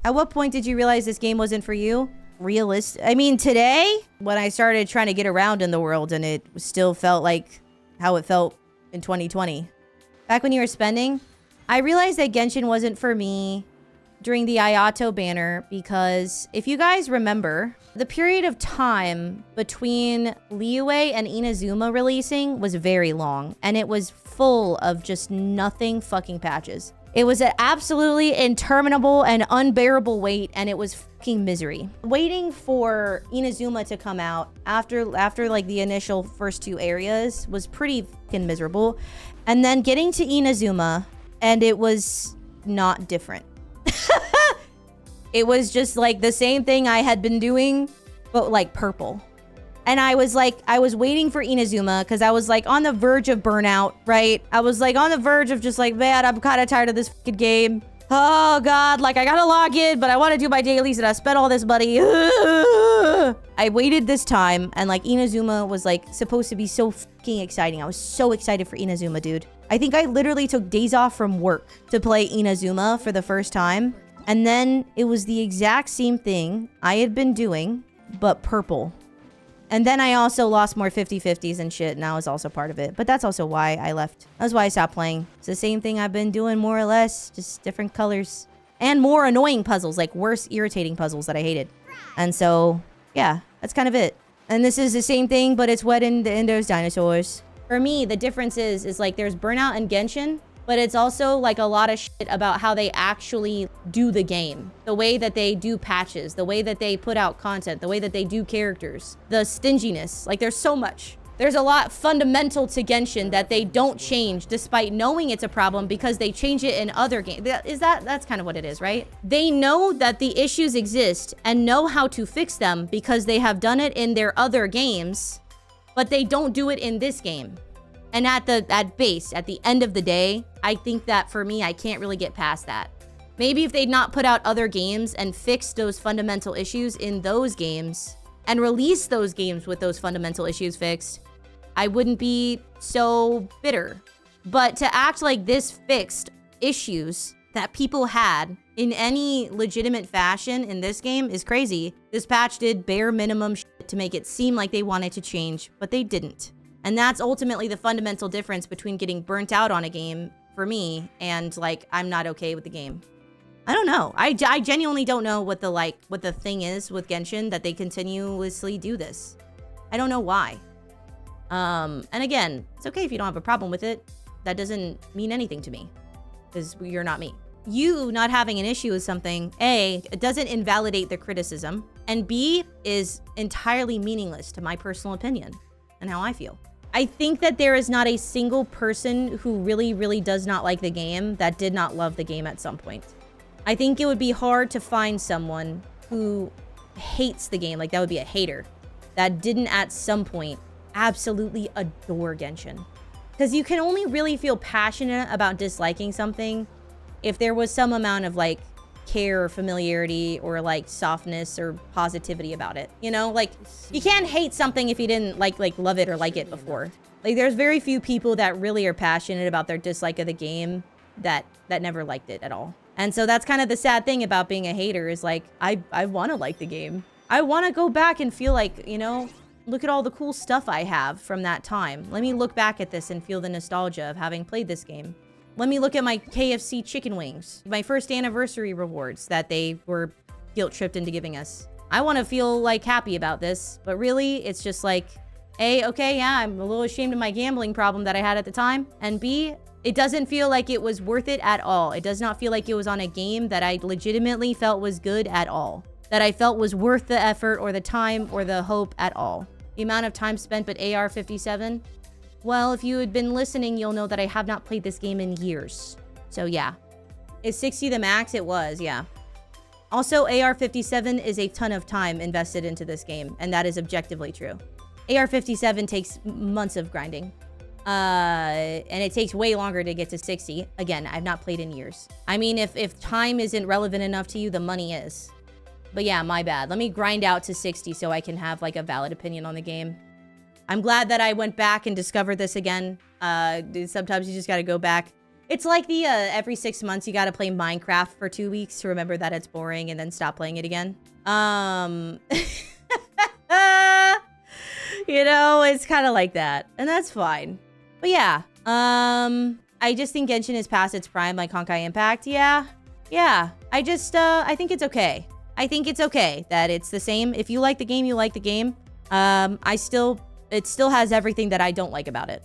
At what point did you realize this game wasn't for you? I mean, today, when I started trying to get around in the world and it still felt like how it felt in 2020. Back when you were spending, I realized that Genshin wasn't for me during the Ayato banner because if you guys remember, the period of time between Liyue and Inazuma releasing was very long and it was full of just nothing fucking patches. It was an absolutely interminable and unbearable wait, and it was fucking misery. Waiting for Inazuma to come out after like the initial first 2 areas was pretty fucking miserable. And then getting to Inazuma, and it was not different. It was just like the same thing I had been doing, but like purple. And I was waiting for Inazuma because I was like on the verge of burnout, right? I was like on the verge of just like, man, I'm kind of tired of this fucking game. Oh God, like I gotta log in, but I want to do my dailies and I spent all this money. I waited this time and like Inazuma was like supposed to be so fucking exciting. I was so excited for Inazuma, dude. I think I literally took days off from work to play Inazuma for the first time. And then it was the exact same thing I had been doing, but purple. And then I also lost more 50-50s and shit, and that was also part of it. But that's also why I left. That's why I stopped playing. It's the same thing I've been doing more or less, just different colors. And more annoying puzzles, like worse, irritating puzzles that I hated. And so, yeah, that's kind of it. And this is the same thing, but it's wet in those dinosaurs. For me, the difference is like there's burnout in Genshin, but it's also like a lot of shit about how they actually do the game. The way that they do patches, the way that they put out content, the way that they do characters, the stinginess. Like there's so much. There's a lot fundamental to Genshin that they don't change despite knowing it's a problem because they change it in other games. That's kind of what it is, right? They know that the issues exist and know how to fix them because they have done it in their other games, but they don't do it in this game. And at the end of the day, I think that for me, I can't really get past that. Maybe if they'd not put out other games and fixed those fundamental issues in those games and released those games with those fundamental issues fixed, I wouldn't be so bitter. But to act like this fixed issues that people had in any legitimate fashion in this game is crazy. This patch did bare minimum shit to make it seem like they wanted to change, but they didn't. And that's ultimately the fundamental difference between getting burnt out on a game for me and like, I'm not okay with the game. I don't know. I genuinely don't know what the thing is with Genshin that they continuously do this. I don't know why. And again, it's okay if you don't have a problem with it. That doesn't mean anything to me because you're not me. You not having an issue with something, A, it doesn't invalidate the criticism, and B, is entirely meaningless to my personal opinion and how I feel. I think that there is not a single person who really, really does not like the game that did not love the game at some point. I think it would be hard to find someone who hates the game, like that would be a hater, that didn't at some point absolutely adore Genshin. Because you can only really feel passionate about disliking something if there was some amount of like care or familiarity or like softness or positivity about it, you know? Like you can't hate something if you didn't like love it or like it before. Like there's very few people that really are passionate about their dislike of the game that never liked it at all. And so that's kind of the sad thing about being a hater is like I want to like the game. I want to go back and feel like, you know, look at all the cool stuff I have from that time. Let me look back at this and feel the nostalgia of having played this game. Let me look at my KFC chicken wings, my first anniversary rewards that they were guilt-tripped into giving us. I want to feel like happy about this, but really it's just like, A, okay, yeah, I'm a little ashamed of my gambling problem that I had at the time. And B, it doesn't feel like it was worth it at all. It does not feel like it was on a game that I legitimately felt was good at all. That I felt was worth the effort or the time or the hope at all. The amount of time spent with AR-57, well, if you had been listening, you'll know that I have not played this game in years. So yeah. Is 60 the max? It was, yeah. Also, AR-57 is a ton of time invested into this game, and that is objectively true. AR-57 takes months of grinding. And it takes way longer to get to 60. Again, I've not played in years. I mean, if time isn't relevant enough to you, the money is. But yeah, my bad. Let me grind out to 60 so I can have like a valid opinion on the game. I'm glad that I went back and discovered this again. Sometimes you just gotta go back. It's like the every 6 months you gotta play Minecraft for 2 weeks to remember that it's boring and then stop playing it again. You know, it's kind of like that, and that's fine. But yeah, I just think Genshin is past its prime, like Honkai Impact. Yeah. I just, I think it's okay. I think it's okay that it's the same. If you like the game, you like the game. It still has everything that I don't like about it.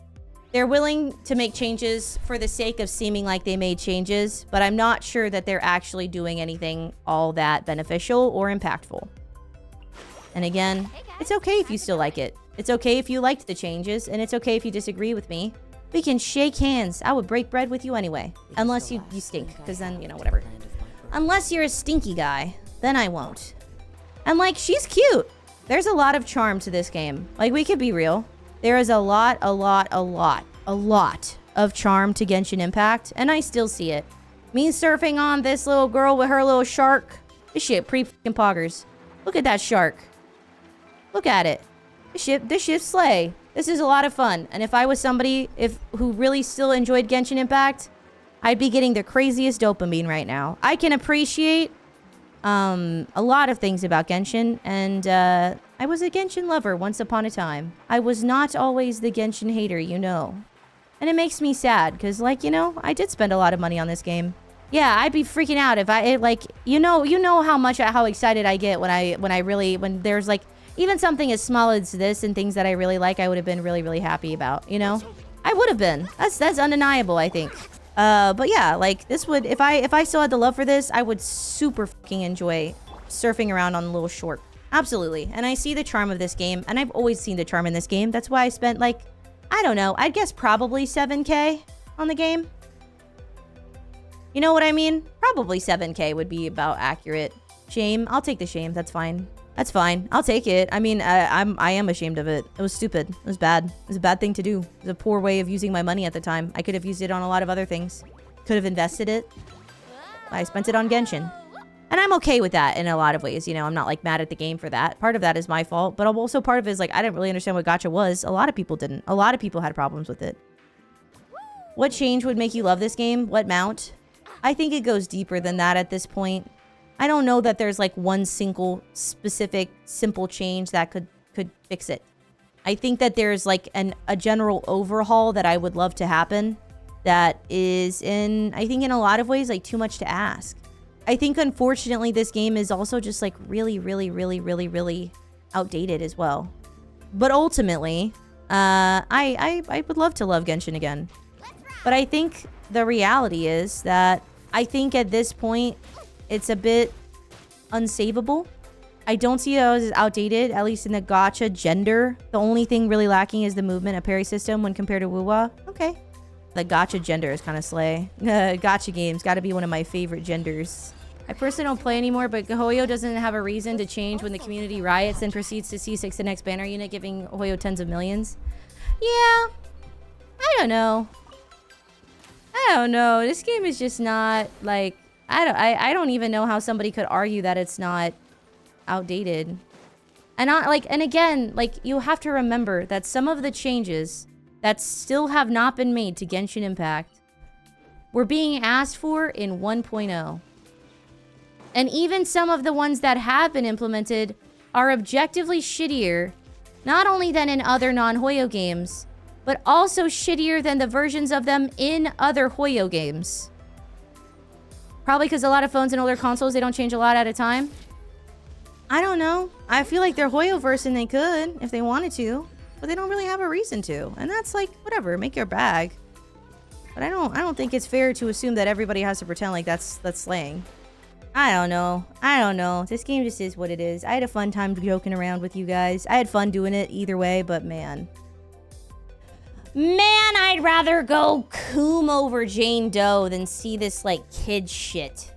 They're willing to make changes for the sake of seeming like they made changes, but I'm not sure that they're actually doing anything all that beneficial or impactful. And again, it's okay if you still like it. It's okay if you liked the changes, and it's okay if you disagree with me. We can shake hands. I would break bread with you anyway. Unless you stink, because then, you know, whatever. Unless you're a stinky guy, then I won't. And, like, she's cute. There's a lot of charm to this game. Like, we could be real. There is a lot of charm to Genshin Impact, and I still see it. Me surfing on this little girl with her little shark. This shit pre-fucking poggers. Look at that shark. Look at it. This ship slay. This is a lot of fun. And if I was somebody who really still enjoyed Genshin Impact, I'd be getting the craziest dopamine right now. I can appreciate a lot of things about Genshin, and I was a Genshin lover once upon a time. I was not always the Genshin hater, you know. And it makes me sad, because, like, you know, I did spend a lot of money on this game. Yeah, I'd be freaking out if you know how excited I get when there's, like, even something as small as this and things that I really like, I would have been really, really happy about, you know? I would have been. That's undeniable, I think. But yeah, like, this would, if I still had the love for this, I would super fucking enjoy surfing around on the little short. Absolutely. And I see the charm of this game, and I've always seen the charm in this game. That's why I spent, like, I don't know, I'd guess probably 7K on the game. You know what I mean? Probably 7K would be about accurate. Shame. I'll take the shame. That's fine. That's fine. I'll take it. I mean, I am ashamed of it. It was stupid. It was bad. It was a bad thing to do. It was a poor way of using my money at the time. I could have used it on a lot of other things. Could have invested it. I spent it on Genshin. And I'm okay with that in a lot of ways. You know, I'm not, like, mad at the game for that. Part of that is my fault. But also part of it is, like, I didn't really understand what gacha was. A lot of people didn't. A lot of people had problems with it. What change would make you love this game? What mount? I think it goes deeper than that at this point. I don't know that there's, like, one single specific simple change that could fix it. I think that there's, like, a general overhaul that I would love to happen that is I think in a lot of ways, like, too much to ask. I think, unfortunately, this game is also just, like, really, really, really, really, really outdated as well. But ultimately, I would love to love Genshin again. But I think the reality is that I think at this point, it's a bit unsavable. I don't see it as outdated, at least in the gacha gender. The only thing really lacking is the movement, a parry system when compared to Wuwa. Okay. The gacha gender is kind of slay. Gacha games gotta be one of my favorite genders. I personally don't play anymore, but Hoyo doesn't have a reason to change when the community riots and proceeds to C6 the next banner unit, giving Hoyo tens of millions. Yeah. I don't know. This game is just not, like, I don't even know how somebody could argue that it's not outdated. And again, like, you have to remember that some of the changes that still have not been made to Genshin Impact were being asked for in 1.0. And even some of the ones that have been implemented are objectively shittier, not only than in other non-Hoyo games, but also shittier than the versions of them in other Hoyo games. Probably because a lot of phones and older consoles, they don't change a lot at a time. I don't know. I feel like they're Hoyo-verse and they could if they wanted to, but they don't really have a reason to. And that's, like, whatever, make your bag. But I don't think it's fair to assume that everybody has to pretend like that's slaying. I don't know. This game just is what it is. I had a fun time joking around with you guys. I had fun doing it either way, but man, I'd rather go coom over Jane Doe than see this, like, kid shit.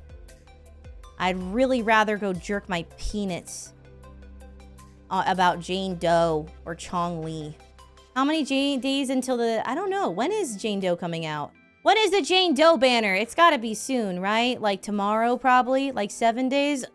I'd really rather go jerk my peanuts about Jane Doe or Chong Li. How many days until I don't know. When is Jane Doe coming out? When is the Jane Doe banner? It's gotta be soon, right? Like tomorrow, probably? Like 7 days?